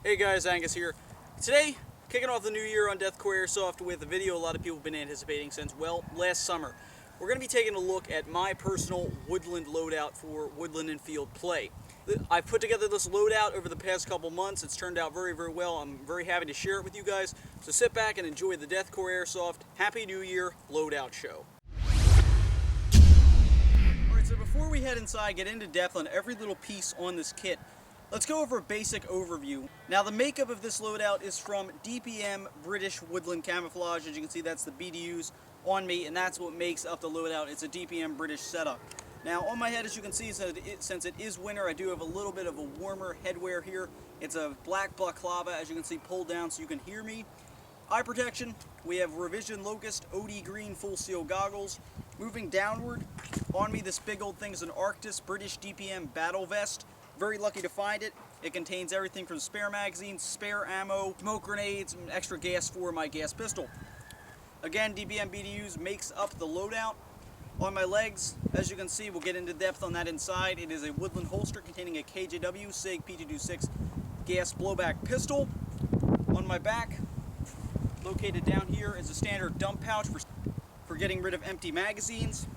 Hey guys, Angus here. Today, kicking off the new year on Deathcore Airsoft with a video a lot of people have been anticipating since, well, last summer. We're going to be taking a look at my personal Woodland loadout for woodland and field play. I've put together this loadout over the past couple months. It's turned out very, very well. I'm very happy to share it with you guys. So sit back and enjoy the Deathcore Airsoft Happy New Year loadout show. Alright, so before we head inside, get into depth on every little piece on this kit, let's go over a basic overview. Now, the makeup of this loadout is from DPM British Woodland Camouflage. As you can see, that's the BDUs on me, and that's what makes up the loadout. It's a DPM British setup. Now, on my head, as you can see, since it is winter, I do have a little bit of a warmer headwear here. It's a black balaclava, as you can see, pulled down so you can hear me. Eye protection, we have Revision Locust OD Green Full Seal Goggles. Moving downward, on me, this big old thing is an Arctis British DPM Battle Vest. Very lucky to find it. It contains everything from spare magazines, spare ammo, smoke grenades, and extra gas for my gas pistol. Again, DPM BDUs makes up the loadout. On my legs, as you can see, we'll get into depth on that inside. It is a Woodland holster containing a KJW SIG P226 gas blowback pistol. On my back, located down here, is a standard dump pouch for getting rid of empty magazines.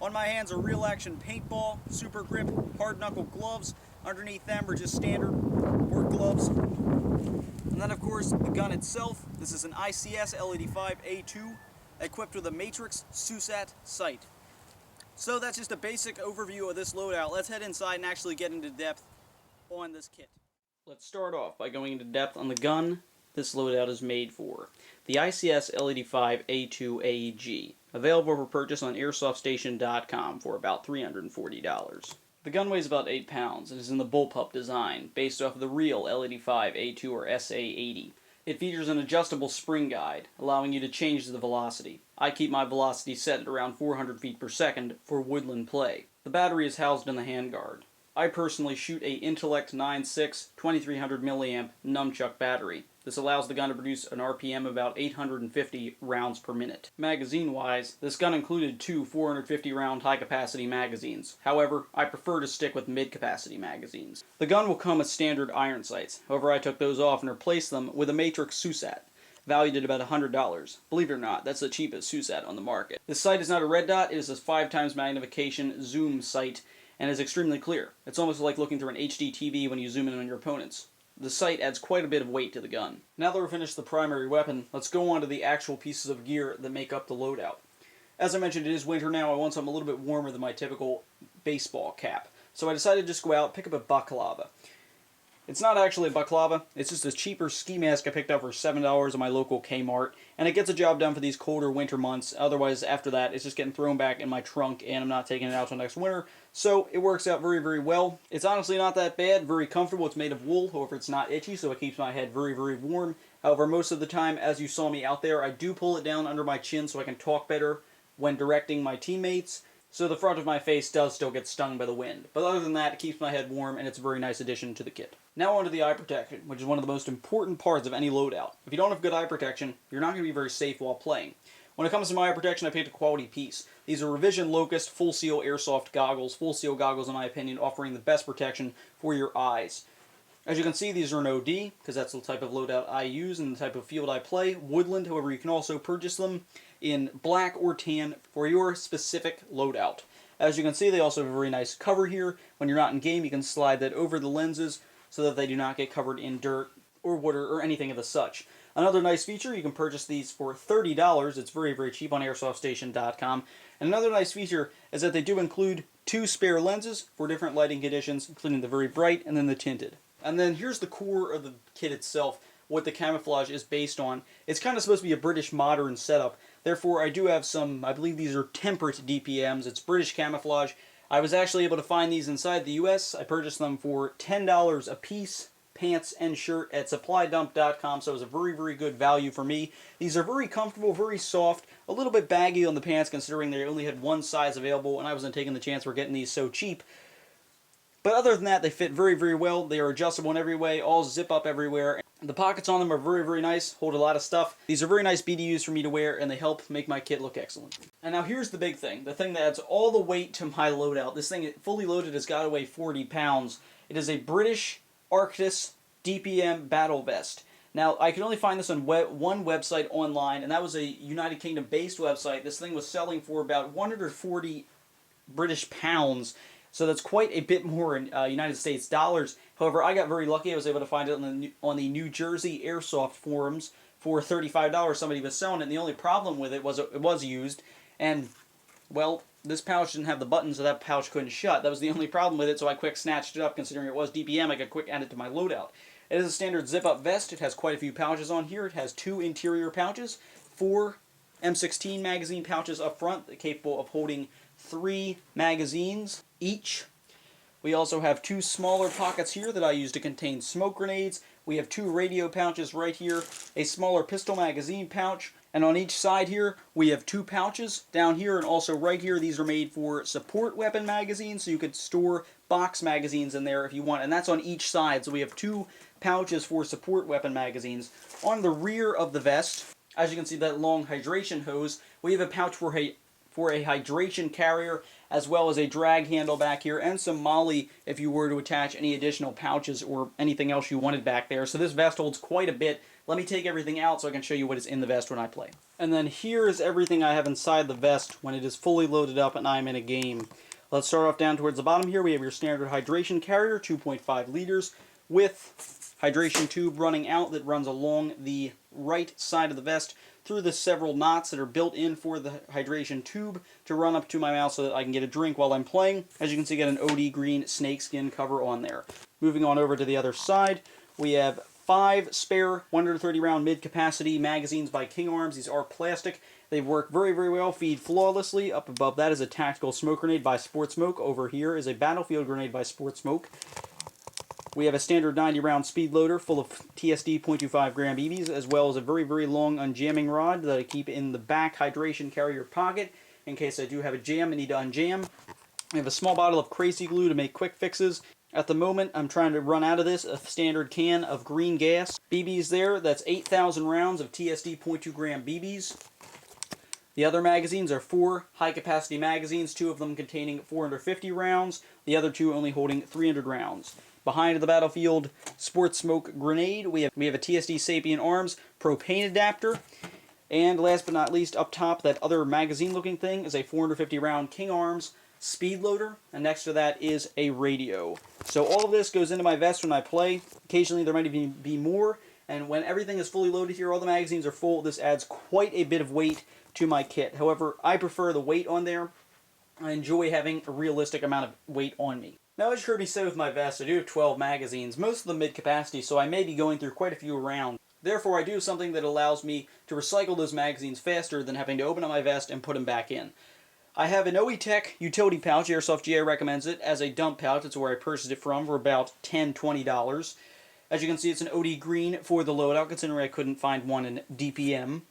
On my hands are real action paintball, super grip, hard knuckle gloves. Underneath them are just standard work gloves. And then of course the gun itself. This is an ICS L85 A2 equipped with a Matrix SUSAT sight. So that's just a basic overview of this loadout. Let's head inside and actually get into depth on this kit. Let's start off by going into depth on the gun this loadout is made for. The ICS L85 A2 AEG. Available for purchase on AirsoftStation.com for about $340. The gun weighs about 8 pounds and is in the bullpup design, based off of the real L85 A2 or SA80. It features an adjustable spring guide, allowing you to change the velocity. I keep my velocity set at around 400 feet per second for woodland play. The battery is housed in the handguard. I personally shoot a Intellect 9.6 2300 milliamp nunchuck battery. This allows the gun to produce an RPM of about 850 rounds per minute. Magazine-wise, this gun included two 450-round high-capacity magazines. However, I prefer to stick with mid-capacity magazines. The gun will come with standard iron sights. However, I took those off and replaced them with a Matrix SUSAT, valued at about $100. Believe it or not, that's the cheapest SUSAT on the market. This sight is not a red dot, it is a 5x magnification zoom sight, and is extremely clear. It's almost like looking through an HD TV when you zoom in on your opponents. The sight adds quite a bit of weight to the gun. Now that we're finished the primary weapon, let's go on to the actual pieces of gear that make up the loadout. As I mentioned, it is winter now. I want something a little bit warmer than my typical baseball cap. So I decided to just go out and pick up a balaclava. It's not actually a balaclava, it's just a cheaper ski mask I picked up for $7 at my local Kmart, and it gets a job done for these colder winter months. Otherwise, after that, it's just getting thrown back in my trunk, and I'm not taking it out till next winter, so it works out very, very well. It's honestly not that bad, very comfortable. It's made of wool, however, it's not itchy, so it keeps my head very, very warm. However, most of the time, as you saw me out there, I do pull it down under my chin so I can talk better when directing my teammates. So the front of my face does still get stung by the wind. But other than that, it keeps my head warm, and it's a very nice addition to the kit. Now on to the eye protection, which is one of the most important parts of any loadout. If you don't have good eye protection, you're not going to be very safe while playing. When it comes to my eye protection, I picked a quality piece. These are Revision Locust Full Seal Airsoft Goggles. Full Seal goggles, in my opinion, offering the best protection for your eyes. As you can see, these are an OD, because that's the type of loadout I use and the type of field I play. Woodland, however, you can also purchase them in black or tan for your specific loadout. As you can see, they also have a very nice cover here. When you're not in game, you can slide that over the lenses so that they do not get covered in dirt or water or anything of the such. Another nice feature, you can purchase these for $30. It's very, very cheap on AirsoftStation.com. And another nice feature is that they do include two spare lenses for different lighting conditions, including the very bright and then the tinted. And then here's the core of the kit itself, what the camouflage is based on. It's kind of supposed to be a British modern setup. Therefore, I do have some, I believe these are temperate DPMs. It's British camouflage. I was actually able to find these inside the US. I purchased them for $10 a piece, pants and shirt at SupplyDump.com, so it was a very, very good value for me. These are very comfortable, very soft, a little bit baggy on the pants considering they only had one size available, and I wasn't taking the chance for getting these so cheap. But other than that, they fit very, very well. They are adjustable in every way, all zip up everywhere. The pockets on them are very, very nice, hold a lot of stuff. These are very nice BDUs for me to wear, and they help make my kit look excellent. And now here's the big thing, the thing that adds all the weight to my loadout. This thing, fully loaded, has got to weigh 40 pounds. It is a British Arctis DPM Battle Vest. Now, I could only find this on one website online, and that was a United Kingdom-based website. This thing was selling for about 140 British pounds, so that's quite a bit more in United States dollars. However, I got very lucky. I was able to find it on the New Jersey Airsoft forums for $35. Somebody was selling it, and the only problem with it was used, and, well, this pouch didn't have the button, so that pouch couldn't shut. That was the only problem with it, so I quick snatched it up. Considering it was DPM, I could quick add it to my loadout. It is a standard zip-up vest. It has quite a few pouches on here. It has 2 interior pouches, 4 M16 magazine pouches up front, capable of holding 3 magazines each. We also have 2 smaller pockets here that I use to contain smoke grenades. We have 2 radio pouches right here, a smaller pistol magazine pouch, and on each side here we have 2 pouches down here and also right here. These are made for support weapon magazines, so you could store box magazines in there if you want, and that's on each side. So we have 2 pouches for support weapon magazines. On the rear of the vest, as you can see, that long hydration hose, we have a pouch for a hydration carrier, as well as a drag handle back here, and some molly if you were to attach any additional pouches or anything else you wanted back there. So this vest holds quite a bit. Let me take everything out so I can show you what is in the vest when I play. And then here is everything I have inside the vest when it is fully loaded up and I'm in a game. Let's start off down towards the bottom here. We have your standard hydration carrier, 2.5 liters, with hydration tube running out that runs along the right side of the vest through the several knots that are built in for the hydration tube to run up to my mouth so that I can get a drink while I'm playing. As you can see, got an OD green snakeskin cover on there. Moving on over to the other side, we have 5 spare 130 round mid-capacity magazines by King Arms. These are plastic. They work very, very well, feed flawlessly. Up above that is a tactical smoke grenade by Sport Smoke. Over here is a battlefield grenade by Sport Smoke. We have a standard 90 round speed loader full of TSD .25 gram BBs, as well as a very, very long unjamming rod that I keep in the back hydration carrier pocket in case I do have a jam and need to unjam. We have a small bottle of crazy glue to make quick fixes. At the moment, I'm trying to run out of this, a standard can of green gas. BBs there, that's 8,000 rounds of TSD .2 gram BBs. The other magazines are 4 high-capacity magazines, 2 of them containing 450 rounds, the other 2 only holding 300 rounds. Behind the battlefield Sport Smoke grenade, we have a TSD Sapien Arms propane adapter. And last but not least, up top, that other magazine-looking thing is a 450 round King Arms speed loader, and next to that is a radio. So all of this goes into my vest when I play. Occasionally there might even be more, and when everything is fully loaded here, all the magazines are full, this adds quite a bit of weight to my kit. However, I prefer the weight on there. I enjoy having a realistic amount of weight on me. Now, as you heard me say with my vest, I do have 12 magazines, most of them mid-capacity, so I may be going through quite a few around. Therefore, I do something that allows me to recycle those magazines faster than having to open up my vest and put them back in. I have an OE Tech utility pouch. Airsoft GA recommends it as a dump pouch. That's where I purchased it from for about $10, $20. As you can see, it's an OD green for the loadout, considering I couldn't find one in DPM.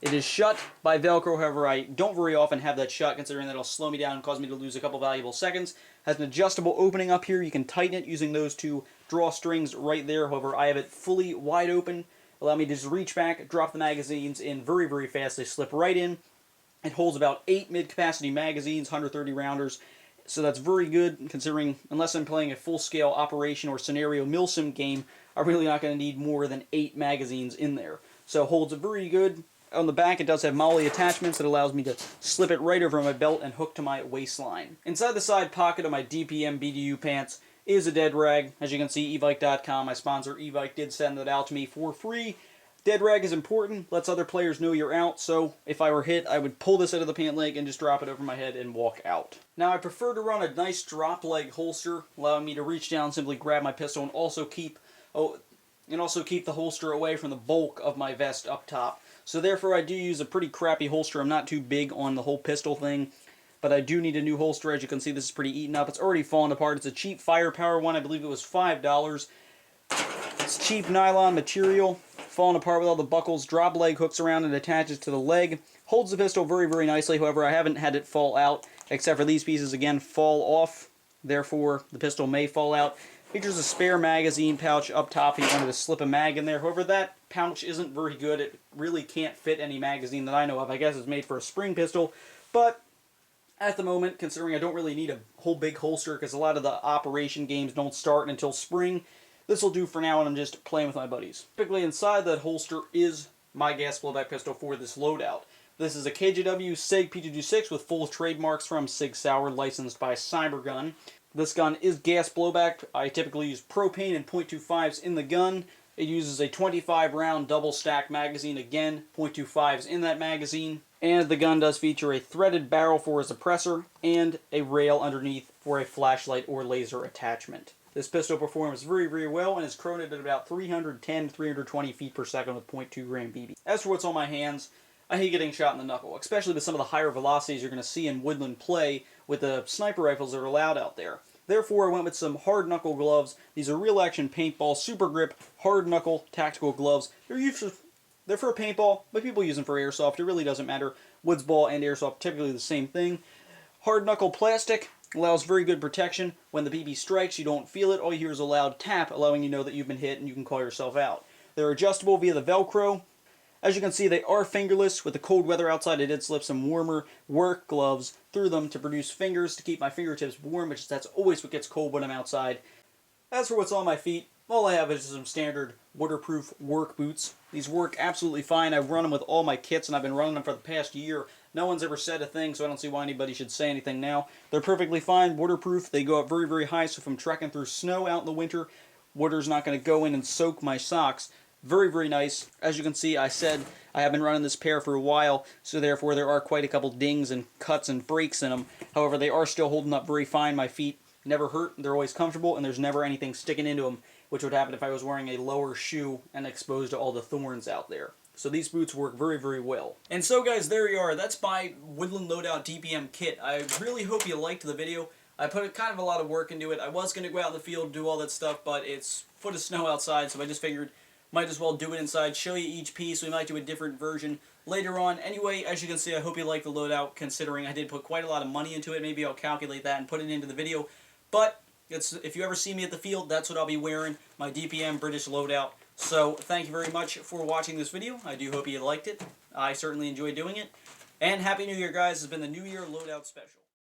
It is shut by Velcro, however, I don't very often have that shut, considering that it'll slow me down and cause me to lose a couple valuable seconds. Has an adjustable opening up here. You can tighten it using those 2 drawstrings right there. However, I have it fully wide open. Allow me to just reach back, drop the magazines in very, very fast. They slip right in. It holds about 8 mid-capacity magazines, 130 rounders. So that's very good, considering unless I'm playing a full-scale operation or scenario milsim game, I'm really not going to need more than 8 magazines in there. So it holds very good. On the back, it does have MOLLE attachments that allows me to slip it right over my belt and hook to my waistline. Inside the side pocket of my DPM BDU pants is a dead rag. As you can see, evike.com, my sponsor Evike, did send that out to me for free. Dead rag is important, lets other players know you're out, so if I were hit, I would pull this out of the pant leg and just drop it over my head and walk out. Now, I prefer to run a nice drop leg holster, allowing me to reach down, simply grab my pistol, and also keep the holster away from the bulk of my vest up top. So therefore, I do use a pretty crappy holster. I'm not too big on the whole pistol thing, but I do need a new holster. As you can see, this is pretty eaten up. It's already fallen apart. It's a cheap Firepower one. I believe it was $5. It's cheap nylon material, falling apart with all the buckles. Drop leg hooks around and attaches to the leg. Holds the pistol very, very nicely. However, I haven't had it fall out, except for these pieces, again, fall off. Therefore, the pistol may fall out. Features a spare magazine pouch up top if you wanted to slip a mag in there. However, that pouch isn't very good. It really can't fit any magazine that I know of. I guess it's made for a spring pistol, but at the moment, considering I don't really need a whole big holster because a lot of the operation games don't start until spring, this will do for now, and I'm just playing with my buddies. Typically inside that holster is my gas blowback pistol for this loadout. This is a KJW SIG P226 with full trademarks from Sig Sauer, licensed by Cybergun. This gun is gas blowback. I typically use propane and .25s in the gun. It uses a 25 round double stack magazine, again, .25s in that magazine. And the gun does feature a threaded barrel for a suppressor and a rail underneath for a flashlight or laser attachment. This pistol performs very, very well and is croned at about 310 to 320 feet per second with .2 gram BB. As for what's on my hands, I hate getting shot in the knuckle, especially with some of the higher velocities you're going to see in woodland play with the sniper rifles that are allowed out there. Therefore, I went with some hard knuckle gloves. These are real action paintball, super grip, hard knuckle tactical gloves. They're for paintball, but people use them for airsoft. It really doesn't matter. Woods ball and airsoft, typically the same thing. Hard knuckle plastic allows very good protection. When the BB strikes, you don't feel it. All you hear is a loud tap, allowing you to know that you've been hit and you can call yourself out. They're adjustable via the Velcro. As you can see, they are fingerless. With the cold weather outside, I did slip some warmer work gloves through them to produce fingers to keep my fingertips warm, which that's always what gets cold when I'm outside. As for what's on my feet, all I have is some standard waterproof work boots. These work absolutely fine. I run them with all my kits, and I've been running them for the past year. No one's ever said a thing, so I don't see why anybody should say anything now. They're perfectly fine, waterproof. They go up very, very high, so if I'm trekking through snow out in the winter, water's not going to go in and soak my socks. Very, very nice. As you can see, I said I have been running this pair for a while, so therefore there are quite a couple dings and cuts and breaks in them. However, they are still holding up very fine. My feet never hurt. They're always comfortable, and there's never anything sticking into them, which would happen if I was wearing a lower shoe and exposed to all the thorns out there. So these boots work very, very well. And so guys, there you are. That's my Woodland Loadout DPM kit. I really hope you liked the video. I put kind of a lot of work into it. I was going to go out in the field and do all that stuff, but it's a foot of snow outside, so I just figured might as well do it inside, show you each piece. We might do a different version later on. Anyway, as you can see, I hope you like the loadout, considering I did put quite a lot of money into it. Maybe I'll calculate that and put it into the video. But if you ever see me at the field, that's what I'll be wearing, my DPM British loadout. So thank you very much for watching this video. I do hope you liked it. I certainly enjoyed doing it. And Happy New Year, guys. This has been the New Year Loadout Special.